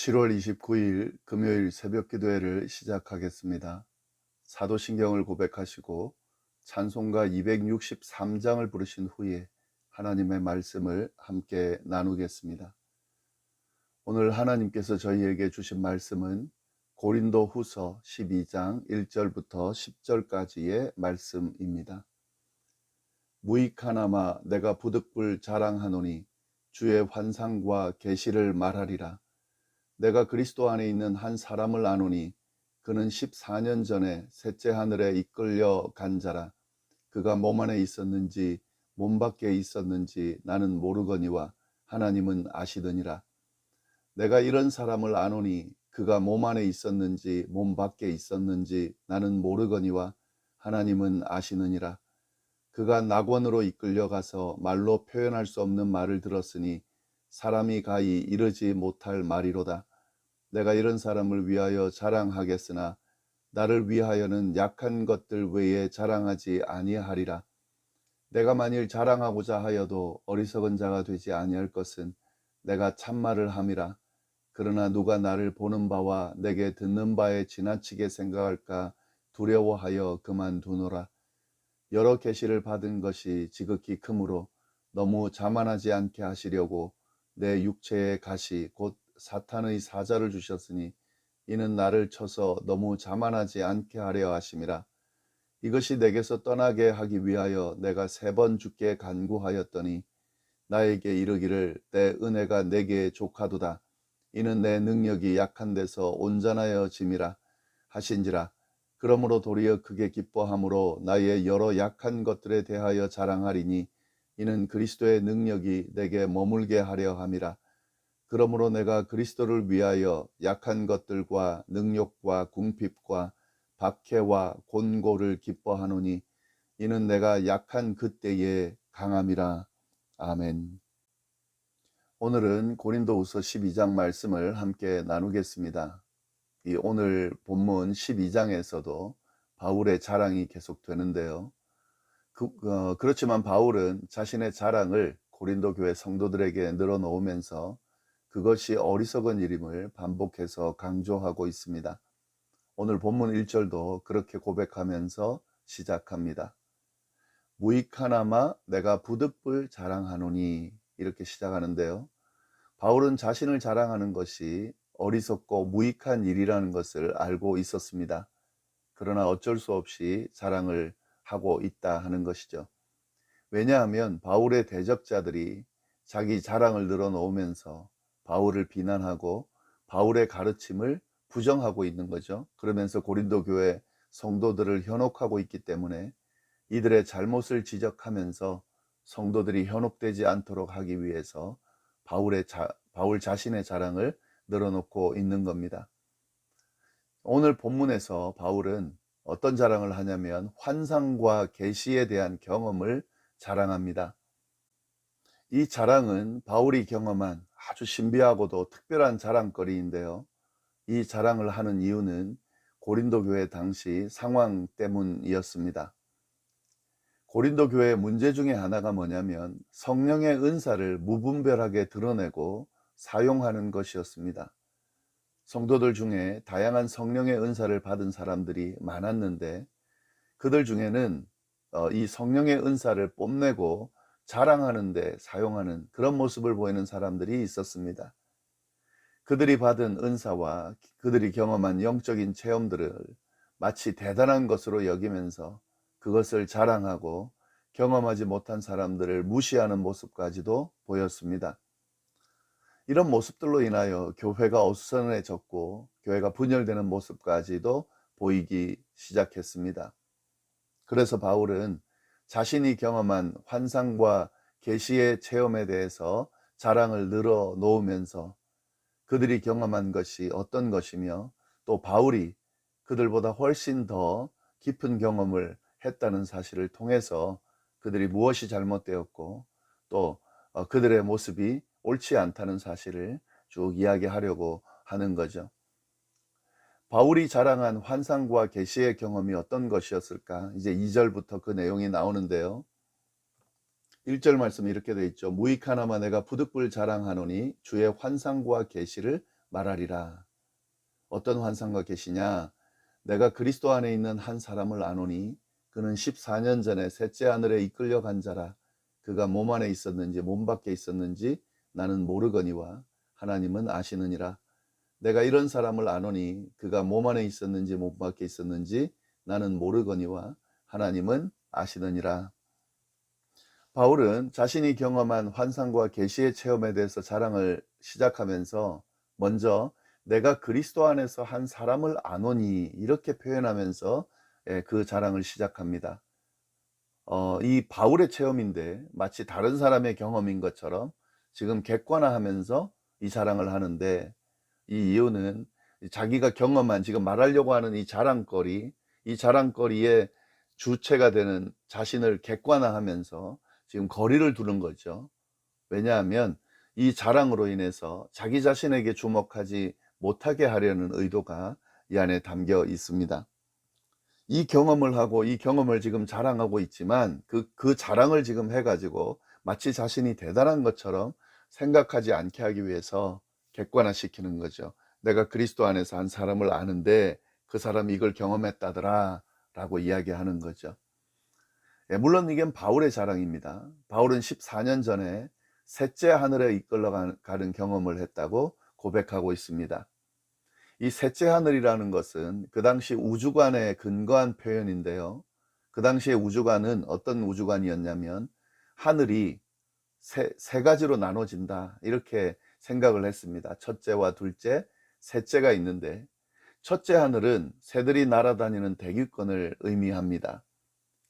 7월 29일 금요일 새벽 기도회를 시작하겠습니다. 사도신경을 고백하시고 찬송가 263장을 부르신 후에 하나님의 말씀을 함께 나누겠습니다. 오늘 하나님께서 저희에게 주신 말씀은 고린도 후서 12장 1절부터 10절까지의 말씀입니다. 무익하나마 내가 부득불 자랑하노니 주의 환상과 계시를 말하리라. 내가 그리스도 안에 있는 한 사람을 아노니 그는 14년 전에 셋째 하늘에 이끌려 간 자라. 그가 몸 안에 있었는지 몸 밖에 있었는지 나는 모르거니와 하나님은 아시더니라. 내가 이런 사람을 아노니 그가 몸 안에 있었는지 몸 밖에 있었는지 나는 모르거니와 하나님은 아시느니라. 그가 낙원으로 이끌려 가서 말로 표현할 수 없는 말을 들었으니 사람이 가히 이르지 못할 말이로다. 내가 이런 사람을 위하여 자랑하겠으나 나를 위하여는 약한 것들 외에 자랑하지 아니하리라. 내가 만일 자랑하고자 하여도 어리석은 자가 되지 아니할 것은 내가 참말을 함이라. 그러나 누가 나를 보는 바와 내게 듣는 바에 지나치게 생각할까 두려워하여 그만두노라. 여러 계시를 받은 것이 지극히 크므로 너무 자만하지 않게 하시려고 내 육체의 가시 곧 사탄의 사자를 주셨으니 이는 나를 쳐서 너무 자만하지 않게 하려 하심이라. 이것이 내게서 떠나게 하기 위하여 내가 3번 주께 간구하였더니 나에게 이르기를 내 은혜가 내게 족하도다. 이는 내 능력이 약한 데서 온전하여 짐이라 하신지라. 그러므로 도리어 크게 기뻐함으로 나의 여러 약한 것들에 대하여 자랑하리니 이는 그리스도의 능력이 내게 머물게 하려 함이라. 그러므로 내가 그리스도를 위하여 약한 것들과 능욕과 궁핍과 박해와 곤고를 기뻐하노니 이는 내가 약한 그때에 강함이라. 아멘. 오늘은 고린도후서 12장 말씀을 함께 나누겠습니다. 이 오늘 본문 12장에서도 바울의 자랑이 계속되는데요. 그렇지만 바울은 자신의 자랑을 고린도 교회 성도들에게 늘어놓으면서 그것이 어리석은 일임을 반복해서 강조하고 있습니다. 오늘 본문 1절도 그렇게 고백하면서 시작합니다. 무익하나마 내가 부득불 자랑하노니 이렇게 시작하는데요. 바울은 자신을 자랑하는 것이 어리석고 무익한 일이라는 것을 알고 있었습니다. 그러나 어쩔 수 없이 자랑을 하고 있다 하는 것이죠. 왜냐하면 바울의 대적자들이 자기 자랑을 늘어놓으면서 바울을 비난하고 바울의 가르침을 부정하고 있는 거죠. 그러면서 고린도 교회 성도들을 현혹하고 있기 때문에 이들의 잘못을 지적하면서 성도들이 현혹되지 않도록 하기 위해서 바울 자신의 자랑을 늘어놓고 있는 겁니다. 오늘 본문에서 바울은 어떤 자랑을 하냐면 환상과 계시에 대한 경험을 자랑합니다. 이 자랑은 바울이 경험한 아주 신비하고도 특별한 자랑거리인데요. 이 자랑을 하는 이유는 고린도 교회 당시 상황 때문이었습니다. 고린도 교회의 문제 중에 하나가 뭐냐면 성령의 은사를 무분별하게 드러내고 사용하는 것이었습니다. 성도들 중에 다양한 성령의 은사를 받은 사람들이 많았는데 그들 중에는 이 성령의 은사를 뽐내고 자랑하는 데 사용하는 그런 모습을 보이는 사람들이 있었습니다. 그들이 받은 은사와 그들이 경험한 영적인 체험들을 마치 대단한 것으로 여기면서 그것을 자랑하고 경험하지 못한 사람들을 무시하는 모습까지도 보였습니다. 이런 모습들로 인하여 교회가 어수선해졌고 교회가 분열되는 모습까지도 보이기 시작했습니다. 그래서 바울은 자신이 경험한 환상과 계시의 체험에 대해서 자랑을 늘어놓으면서 그들이 경험한 것이 어떤 것이며 또 바울이 그들보다 훨씬 더 깊은 경험을 했다는 사실을 통해서 그들이 무엇이 잘못되었고 또 그들의 모습이 옳지 않다는 사실을 쭉 이야기하려고 하는 거죠. 바울이 자랑한 환상과 계시의 경험이 어떤 것이었을까? 이제 2절부터 그 내용이 나오는데요. 1절 말씀이 이렇게 되어 있죠. 무익하나마 내가 부득불 자랑하노니 주의 환상과 계시를 말하리라. 어떤 환상과 계시냐? 내가 그리스도 안에 있는 한 사람을 아노니 그는 14년 전에 셋째 하늘에 이끌려간 자라. 그가 몸 안에 있었는지 몸 밖에 있었는지 나는 모르거니와 하나님은 아시느니라. 내가 이런 사람을 아노니 그가 몸 안에 있었는지 몸 밖에 있었는지 나는 모르거니와 하나님은 아시느니라. 바울은 자신이 경험한 환상과 계시의 체험에 대해서 자랑을 시작하면서 먼저 내가 그리스도 안에서 한 사람을 아노니 이렇게 표현하면서 그 자랑을 시작합니다. 이 바울의 체험인데 마치 다른 사람의 경험인 것처럼 지금 객관화하면서 이 자랑을 하는데, 이 이유는 자기가 경험한 지금 말하려고 하는 이 자랑거리의 주체가 되는 자신을 객관화하면서 지금 거리를 두는 거죠. 왜냐하면 이 자랑으로 인해서 자기 자신에게 주목하지 못하게 하려는 의도가 이 안에 담겨 있습니다. 이 경험을 하고 이 경험을 지금 자랑하고 있지만 그 자랑을 지금 해가지고 마치 자신이 대단한 것처럼 생각하지 않게 하기 위해서 객관화시키는 거죠. 내가 그리스도 안에서 한 사람을 아는데 그 사람이 이걸 경험했다더라 라고 이야기하는 거죠. 물론 이건 바울의 자랑입니다. 바울은 14년 전에 셋째 하늘에 이끌려가는 경험을 했다고 고백하고 있습니다. 이 셋째 하늘이라는 것은 그 당시 우주관에 근거한 표현인데요. 그 당시의 우주관은 어떤 우주관이었냐면 하늘이 세 가지로 나눠진다 이렇게 생각을 했습니다. 첫째와 둘째, 셋째가 있는데 첫째 하늘은 새들이 날아다니는 대기권을 의미합니다.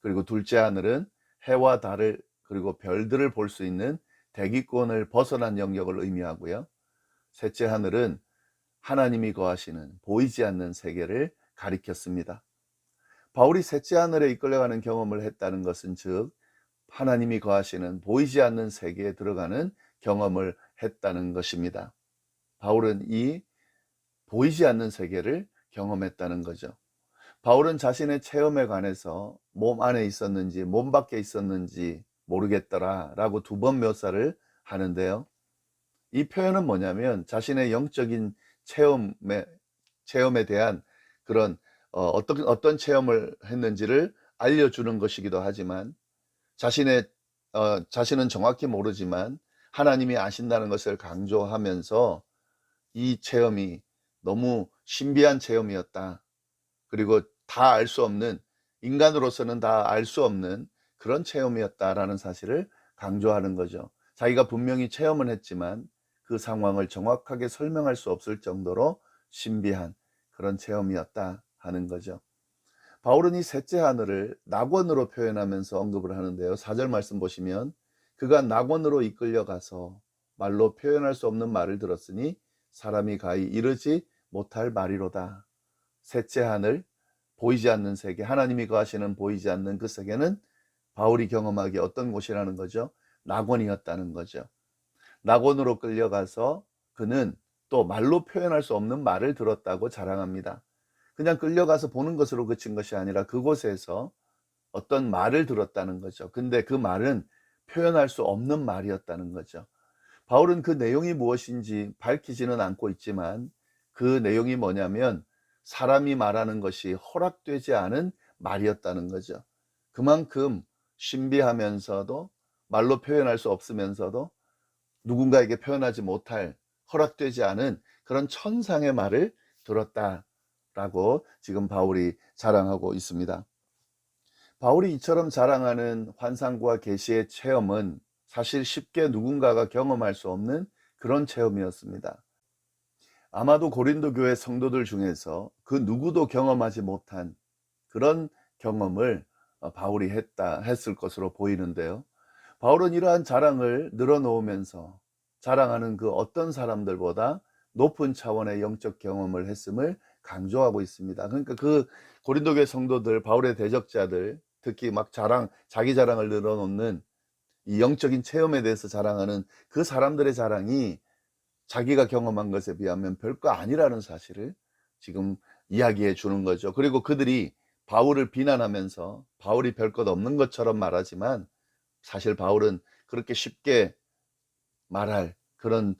그리고 둘째 하늘은 해와 달을 그리고 별들을 볼 수 있는 대기권을 벗어난 영역을 의미하고요. 셋째 하늘은 하나님이 거하시는 보이지 않는 세계를 가리켰습니다. 바울이 셋째 하늘에 이끌려가는 경험을 했다는 것은 즉 하나님이 거하시는 보이지 않는 세계에 들어가는 경험을 했다는 것입니다. 바울은 이 보이지 않는 세계를 경험했다는 거죠. 바울은 자신의 체험에 관해서 몸 안에 있었는지 몸 밖에 있었는지 모르겠더라 라고 두 번 묘사를 하는데요. 이 표현은 뭐냐면 자신의 영적인 체험에 대한 그런 어떤 체험을 했는지를 알려주는 것이기도 하지만 자신은 정확히 모르지만 하나님이 아신다는 것을 강조하면서 이 체험이 너무 신비한 체험이었다. 그리고 다 알 수 없는, 인간으로서는 다 알 수 없는 그런 체험이었다라는 사실을 강조하는 거죠. 자기가 분명히 체험은 했지만 그 상황을 정확하게 설명할 수 없을 정도로 신비한 그런 체험이었다 하는 거죠. 바울은 이 셋째 하늘을 낙원으로 표현하면서 언급을 하는데요. 4절 말씀 보시면 그가 낙원으로 이끌려가서 말로 표현할 수 없는 말을 들었으니 사람이 가히 이르지 못할 말이로다. 셋째 하늘, 보이지 않는 세계, 하나님이 거하시는 보이지 않는 그 세계는 바울이 경험하기에 어떤 곳이라는 거죠? 낙원이었다는 거죠. 낙원으로 끌려가서 그는 또 말로 표현할 수 없는 말을 들었다고 자랑합니다. 그냥 끌려가서 보는 것으로 그친 것이 아니라 그곳에서 어떤 말을 들었다는 거죠. 근데 그 말은 표현할 수 없는 말이었다는 거죠. 바울은 그 내용이 무엇인지 밝히지는 않고 있지만 그 내용이 뭐냐면 사람이 말하는 것이 허락되지 않은 말이었다는 거죠. 그만큼 신비하면서도 말로 표현할 수 없으면서도 누군가에게 표현하지 못할 허락되지 않은 그런 천상의 말을 들었다라고 지금 바울이 자랑하고 있습니다. 바울이 이처럼 자랑하는 환상과 계시의 체험은 사실 쉽게 누군가가 경험할 수 없는 그런 체험이었습니다. 아마도 고린도 교회 성도들 중에서 그 누구도 경험하지 못한 그런 경험을 바울이 했을 것으로 보이는데요. 바울은 이러한 자랑을 늘어놓으면서 자랑하는 그 어떤 사람들보다 높은 차원의 영적 경험을 했음을 강조하고 있습니다. 그러니까 그 고린도 교회 성도들, 바울의 대적자들, 특히 막 자기 자랑을 늘어놓는 이 영적인 체험에 대해서 자랑하는 그 사람들의 자랑이 자기가 경험한 것에 비하면 별거 아니라는 사실을 지금 이야기해 주는 거죠. 그리고 그들이 바울을 비난하면서 바울이 별것 없는 것처럼 말하지만 사실 바울은 그렇게 쉽게 말할 그런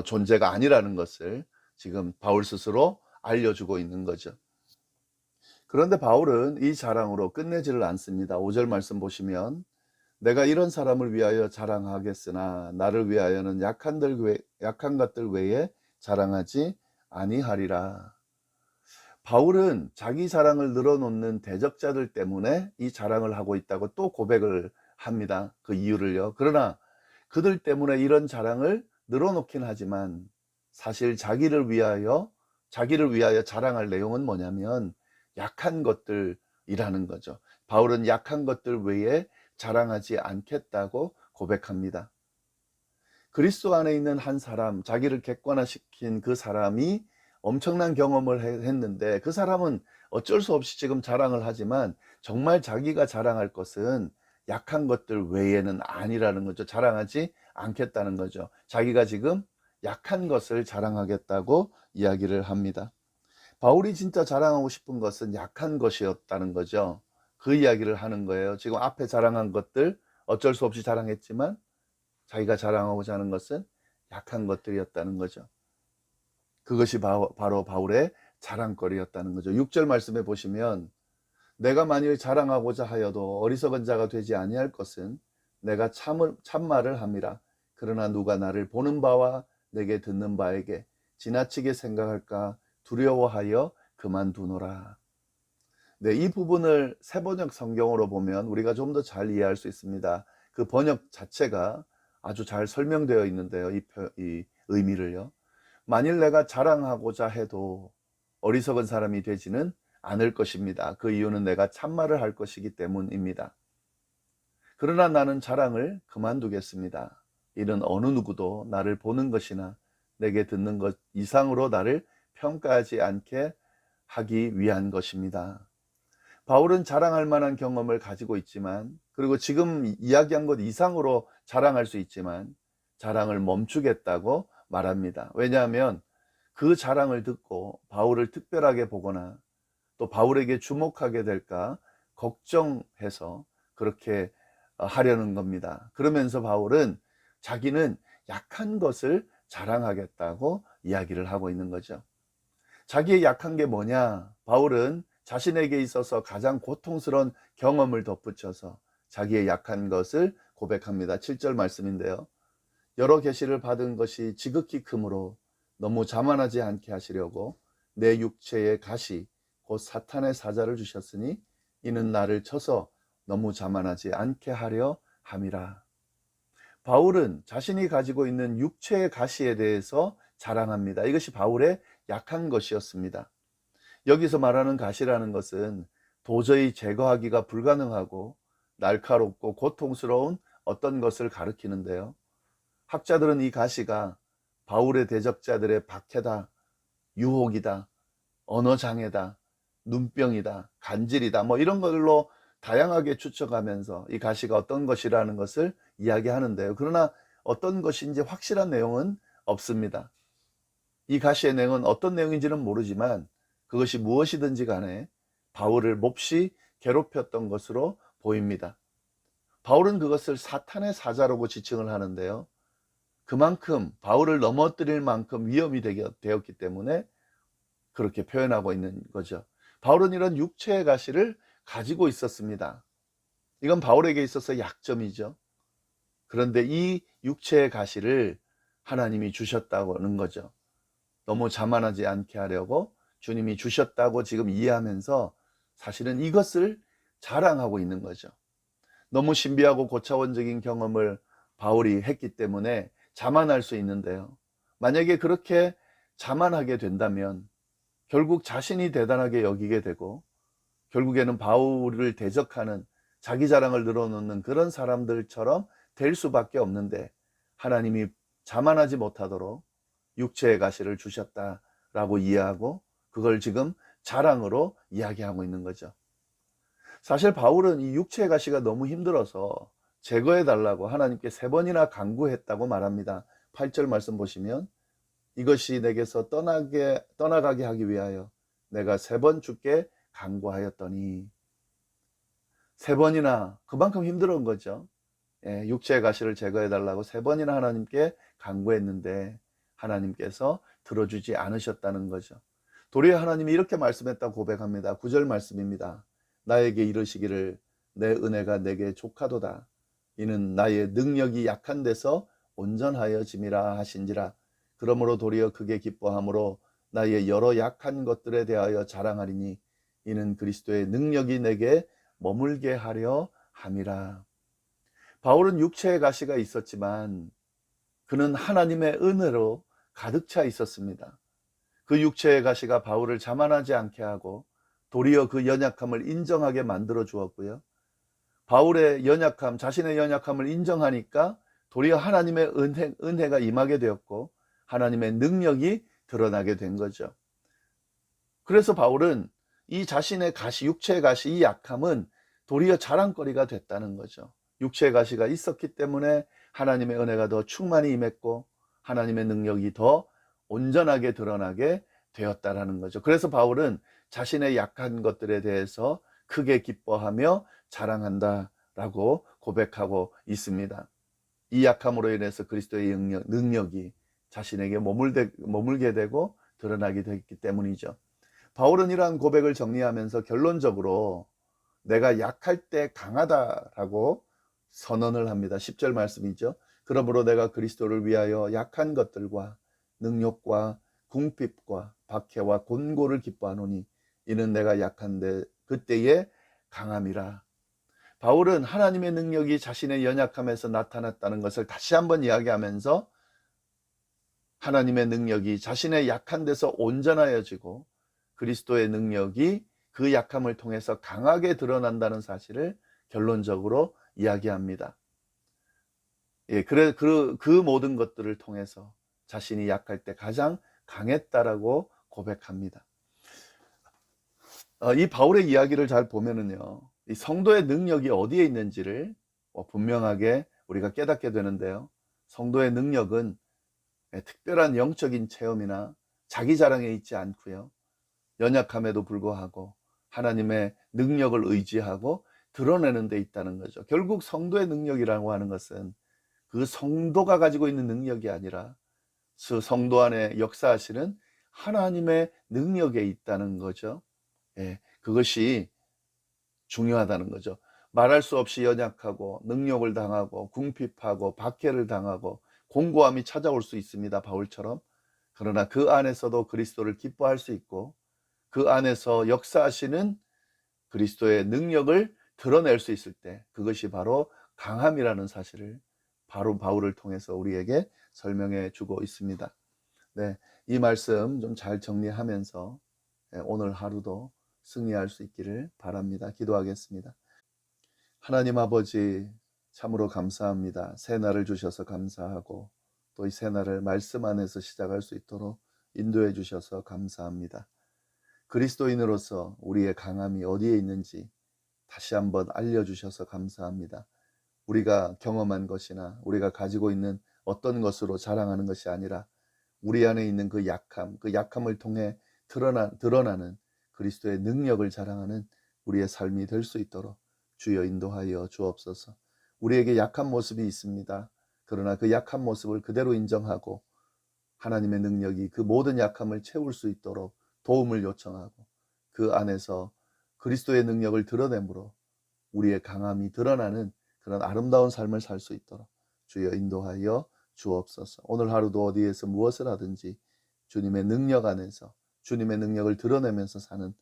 존재가 아니라는 것을 지금 바울 스스로 알려주고 있는 거죠. 그런데 바울은 이 자랑으로 끝내지를 않습니다. 5절 말씀 보시면 내가 이런 사람을 위하여 자랑하겠으나 나를 위하여는 약한 것들 외에 자랑하지 아니하리라. 바울은 자기 자랑을 늘어놓는 대적자들 때문에 이 자랑을 하고 있다고 또 고백을 합니다. 그 이유를요. 그러나 그들 때문에 이런 자랑을 늘어놓긴 하지만 사실 자기를 위하여 자랑할 내용은 뭐냐면 약한 것들이라는 거죠. 바울은 약한 것들 외에 자랑하지 않겠다고 고백합니다. 그리스도 안에 있는 한 사람, 자기를 객관화시킨 그 사람이 엄청난 경험을 했는데 그 사람은 어쩔 수 없이 지금 자랑을 하지만 정말 자기가 자랑할 것은 약한 것들 외에는 아니라는 거죠. 자랑하지 않겠다는 거죠. 자기가 지금 약한 것을 자랑하겠다고 이야기를 합니다. 바울이 진짜 자랑하고 싶은 것은 약한 것이었다는 거죠. 그 이야기를 하는 거예요. 지금 앞에 자랑한 것들 어쩔 수 없이 자랑했지만 자기가 자랑하고자 하는 것은 약한 것들이었다는 거죠. 그것이 바로 바울의 자랑거리였다는 거죠. 6절 말씀에 보시면 내가 만일 자랑하고자 하여도 어리석은 자가 되지 아니할 것은 내가 참말을 함이라. 그러나 누가 나를 보는 바와 내게 듣는 바에게 지나치게 생각할까 두려워하여 그만두노라. 네, 이 부분을 새번역 성경으로 보면 우리가 좀 더 잘 이해할 수 있습니다. 그 번역 자체가 아주 잘 설명되어 있는데요. 이 의미를요. 만일 내가 자랑하고자 해도 어리석은 사람이 되지는 않을 것입니다. 그 이유는 내가 참말을 할 것이기 때문입니다. 그러나 나는 자랑을 그만두겠습니다. 이는 어느 누구도 나를 보는 것이나 내게 듣는 것 이상으로 나를 평가하지 않게 하기 위한 것입니다. 바울은 자랑할 만한 경험을 가지고 있지만, 그리고 지금 이야기한 것 이상으로 자랑할 수 있지만 자랑을 멈추겠다고 말합니다. 왜냐하면 그 자랑을 듣고 바울을 특별하게 보거나 또 바울에게 주목하게 될까 걱정해서 그렇게 하려는 겁니다. 그러면서 바울은 자기는 약한 것을 자랑하겠다고 이야기를 하고 있는 거죠. 자기의 약한 게 뭐냐? 바울은 자신에게 있어서 가장 고통스러운 경험을 덧붙여서 자기의 약한 것을 고백합니다. 7절 말씀인데요. 여러 계시를 받은 것이 지극히 크므로 너무 자만하지 않게 하시려고 내 육체의 가시 곧 사탄의 사자를 주셨으니 이는 나를 쳐서 너무 자만하지 않게 하려 함이라. 바울은 자신이 가지고 있는 육체의 가시에 대해서 자랑합니다. 이것이 바울의 약한 것이었습니다. 여기서 말하는 가시라는 것은 도저히 제거하기가 불가능하고 날카롭고 고통스러운 어떤 것을 가리키는데요. 학자들은 이 가시가 바울의 대적자들의 박해다, 유혹이다, 언어장애다, 눈병이다, 간질이다, 뭐 이런 걸로 다양하게 추측하면서 이 가시가 어떤 것이라는 것을 이야기하는데요. 그러나 어떤 것인지 확실한 내용은 없습니다. 이 가시의 내용은 어떤 내용인지는 모르지만 그것이 무엇이든지 간에 바울을 몹시 괴롭혔던 것으로 보입니다. 바울은 그것을 사탄의 사자라고 지칭을 하는데요. 그만큼 바울을 넘어뜨릴 만큼 위험이 되었기 때문에 그렇게 표현하고 있는 거죠. 바울은 이런 육체의 가시를 가지고 있었습니다. 이건 바울에게 있어서 약점이죠. 그런데 이 육체의 가시를 하나님이 주셨다는 거죠. 너무 자만하지 않게 하려고 주님이 주셨다고 지금 이해하면서 사실은 이것을 자랑하고 있는 거죠. 너무 신비하고 고차원적인 경험을 바울이 했기 때문에 자만할 수 있는데요. 만약에 그렇게 자만하게 된다면 결국 자신이 대단하게 여기게 되고 결국에는 바울을 대적하는 자기 자랑을 늘어놓는 그런 사람들처럼 될 수밖에 없는데 하나님이 자만하지 못하도록 육체의 가시를 주셨다라고 이해하고 그걸 지금 자랑으로 이야기하고 있는 거죠. 사실 바울은 이 육체의 가시가 너무 힘들어서 제거해 달라고 하나님께 3번이나 간구했다고 말합니다. 8절 말씀 보시면 이것이 내게서 떠나가게 하기 위하여 내가 3번 주께 간구하였더니 3번이나 그만큼 힘들은 거죠. 육체의 가시를 제거해 달라고 3번이나 하나님께 간구했는데 하나님께서 들어주지 않으셨다는 거죠. 도리어 하나님이 이렇게 말씀했다고 고백합니다. 9절 말씀입니다. 나에게 이르시기를 내 은혜가 내게 족하도다. 이는 나의 능력이 약한 데서 온전하여 짐이라 하신지라. 그러므로 도리어 크게 기뻐함으로 나의 여러 약한 것들에 대하여 자랑하리니 이는 그리스도의 능력이 내게 머물게 하려 함이라. 바울은 육체의 가시가 있었지만 그는 하나님의 은혜로 가득 차 있었습니다. 그 육체의 가시가 바울을 자만하지 않게 하고 도리어 그 연약함을 인정하게 만들어 주었고요. 바울의 연약함, 자신의 연약함을 인정하니까 도리어 하나님의 은혜가 임하게 되었고 하나님의 능력이 드러나게 된 거죠. 그래서 바울은 이 자신의 가시, 육체의 가시, 이 약함은 도리어 자랑거리가 됐다는 거죠. 육체의 가시가 있었기 때문에 하나님의 은혜가 더 충만히 임했고 하나님의 능력이 더 온전하게 드러나게 되었다라는 거죠. 그래서 바울은 자신의 약한 것들에 대해서 크게 기뻐하며 자랑한다라고 고백하고 있습니다. 이 약함으로 인해서 그리스도의 능력이 자신에게 머물게 되고 드러나게 됐기 때문이죠. 바울은 이러한 고백을 정리하면서 결론적으로 내가 약할 때 강하다라고 선언을 합니다. 10절 말씀이죠. 그러므로 내가 그리스도를 위하여 약한 것들과 능욕과 궁핍과 박해와 곤고를 기뻐하노니 이는 내가 약한데 그때의 강함이라. 바울은 하나님의 능력이 자신의 연약함에서 나타났다는 것을 다시 한번 이야기하면서 하나님의 능력이 자신의 약한 데서 온전하여지고 그리스도의 능력이 그 약함을 통해서 강하게 드러난다는 사실을 결론적으로 이야기합니다. 예, 그 모든 것들을 통해서 자신이 약할 때 가장 강했다라고 고백합니다. 이 바울의 이야기를 잘 보면은요, 이 성도의 능력이 어디에 있는지를 분명하게 우리가 깨닫게 되는데요. 성도의 능력은 특별한 영적인 체험이나 자기 자랑에 있지 않고요. 연약함에도 불구하고 하나님의 능력을 의지하고 드러내는 데 있다는 거죠. 결국 성도의 능력이라고 하는 것은 그 성도가 가지고 있는 능력이 아니라 그 성도 안에 역사하시는 하나님의 능력에 있다는 거죠. 예, 그것이 중요하다는 거죠. 말할 수 없이 연약하고 능욕을 당하고 궁핍하고 박해를 당하고 공고함이 찾아올 수 있습니다. 바울처럼. 그러나 그 안에서도 그리스도를 기뻐할 수 있고 그 안에서 역사하시는 그리스도의 능력을 드러낼 수 있을 때 그것이 바로 강함이라는 사실을 바로 바울을 통해서 우리에게 설명해 주고 있습니다. 네, 이 말씀 좀 잘 정리하면서 오늘 하루도 승리할 수 있기를 바랍니다. 기도하겠습니다. 하나님 아버지 참으로 감사합니다. 새 날을 주셔서 감사하고 또 이 새 날을 말씀 안에서 시작할 수 있도록 인도해 주셔서 감사합니다. 그리스도인으로서 우리의 강함이 어디에 있는지 다시 한번 알려주셔서 감사합니다. 우리가 경험한 것이나 우리가 가지고 있는 어떤 것으로 자랑하는 것이 아니라 우리 안에 있는 그 약함을 통해 드러나는 그리스도의 능력을 자랑하는 우리의 삶이 될 수 있도록 주여 인도하여 주옵소서. 우리에게 약한 모습이 있습니다. 그러나 그 약한 모습을 그대로 인정하고 하나님의 능력이 그 모든 약함을 채울 수 있도록 도움을 요청하고 그 안에서 그리스도의 능력을 드러내므로 우리의 강함이 드러나는 그런 아름다운 삶을 살 수 있도록 주여 인도하여 주옵소서. 오늘 하루도 어디에서 무엇을 하든지 주님의 능력 안에서 주님의 능력을 드러내면서 사는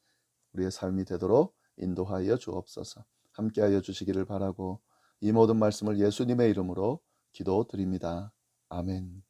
우리의 삶이 되도록 인도하여 주옵소서. 함께하여 주시기를 바라고 이 모든 말씀을 예수님의 이름으로 기도드립니다. 아멘.